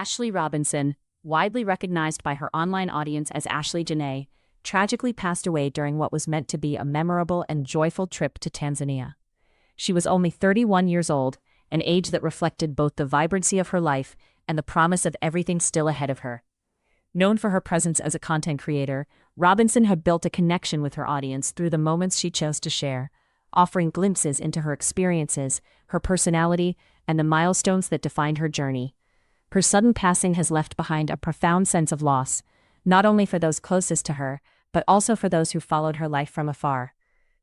Ashlee Robinson, widely recognized by her online audience as Ashlee Jenae, tragically passed away during what was meant to be a memorable and joyful trip to Tanzania. She was only 31 years old, an age that reflected both the vibrancy of her life and the promise of everything still ahead of her. Known for her presence as a content creator, Robinson had built a connection with her audience through the moments she chose to share, offering glimpses into her experiences, her personality, and the milestones that defined her journey. Her sudden passing has left behind a profound sense of loss, not only for those closest to her, but also for those who followed her life from afar.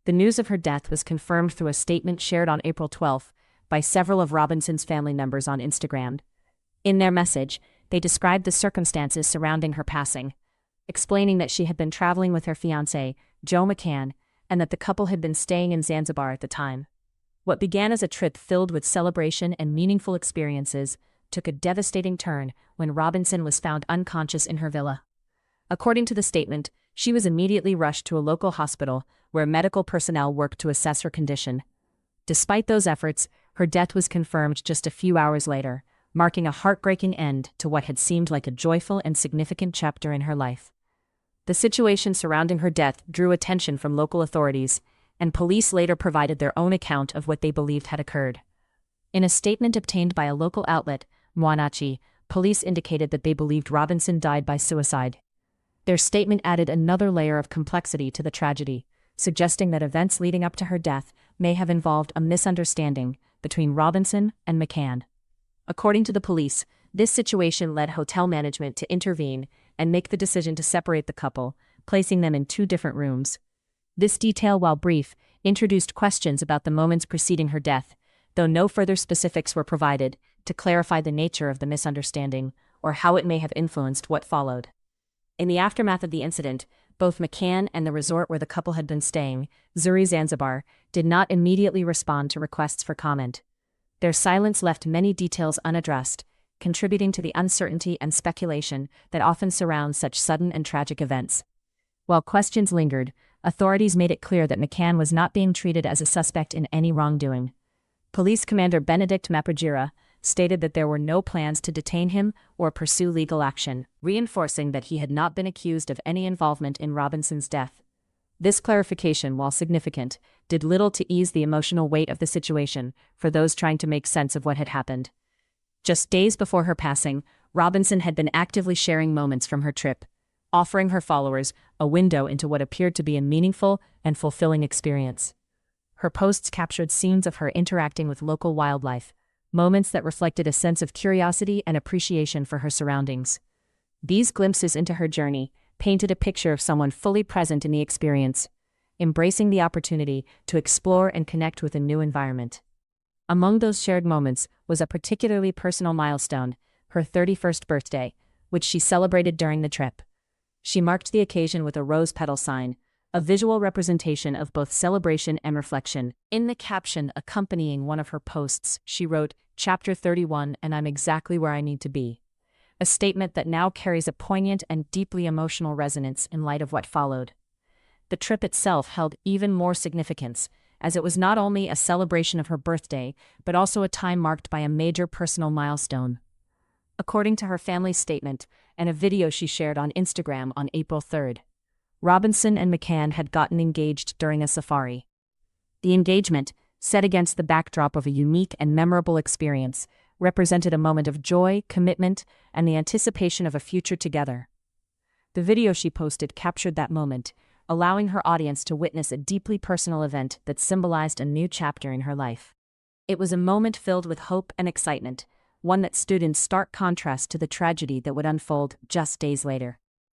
The news of her death was confirmed through a statement shared on April 12 by several of Robinson's family members on Instagram. In their message, they described the circumstances surrounding her passing, explaining that she had been traveling with her fiancé, Joe McCann, and that the couple had been staying in Zanzibar at the time. What began as a trip filled with celebration and meaningful experiences took a devastating turn when Robinson was found unconscious in her villa. According to the statement, she was immediately rushed to a local hospital where medical personnel worked to assess her condition. Despite those efforts, her death was confirmed just a few hours later, marking a heartbreaking end to what had seemed like a joyful and significant chapter in her life. The situation surrounding her death drew attention from local authorities, and police later provided their own account of what they believed had occurred. In a statement obtained by a local outlet, Mwanachi, police indicated that they believed Robinson died by suicide. Their statement added another layer of complexity to the tragedy, suggesting that events leading up to her death may have involved a misunderstanding between Robinson and McCann. According to the police, this situation led hotel management to intervene and make the decision to separate the couple, placing them in two different rooms. This detail, while brief, introduced questions about the moments preceding her death, though no further specifics were provided to clarify the nature of the misunderstanding or how it may have influenced what followed. In the aftermath of the incident, both McCann and the resort where the couple had been staying, Zuri Zanzibar, did not immediately respond to requests for comment. Their silence left many details unaddressed, contributing to the uncertainty and speculation that often surround such sudden and tragic events. While questions lingered, authorities made it clear that McCann was not being treated as a suspect in any wrongdoing. Police Commander Benedict Mapragira stated that there were no plans to detain him or pursue legal action, reinforcing that he had not been accused of any involvement in Robinson's death. This clarification, while significant, did little to ease the emotional weight of the situation for those trying to make sense of what had happened. Just days before her passing, Robinson had been actively sharing moments from her trip, offering her followers a window into what appeared to be a meaningful and fulfilling experience. Her posts captured scenes of her interacting with local wildlife, moments that reflected a sense of curiosity and appreciation for her surroundings. These glimpses into her journey painted a picture of someone fully present in the experience, embracing the opportunity to explore and connect with a new environment. Among those shared moments was a particularly personal milestone, her 31st birthday, which she celebrated during the trip. She marked the occasion with a rose petal sign, a visual representation of both celebration and reflection. In the caption accompanying one of her posts, she wrote, "Chapter 31, and I'm exactly where I need to be." A statement that now carries a poignant and deeply emotional resonance in light of what followed. The trip itself held even more significance, as it was not only a celebration of her birthday, but also a time marked by a major personal milestone. According to her family's statement and a video she shared on Instagram on April 3rd, Robinson and McCann had gotten engaged during a safari. The engagement, set against the backdrop of a unique and memorable experience, represented a moment of joy, commitment, and the anticipation of a future together. The video she posted captured that moment, allowing her audience to witness a deeply personal event that symbolized a new chapter in her life. It was a moment filled with hope and excitement, one that stood in stark contrast to the tragedy that would unfold just days later.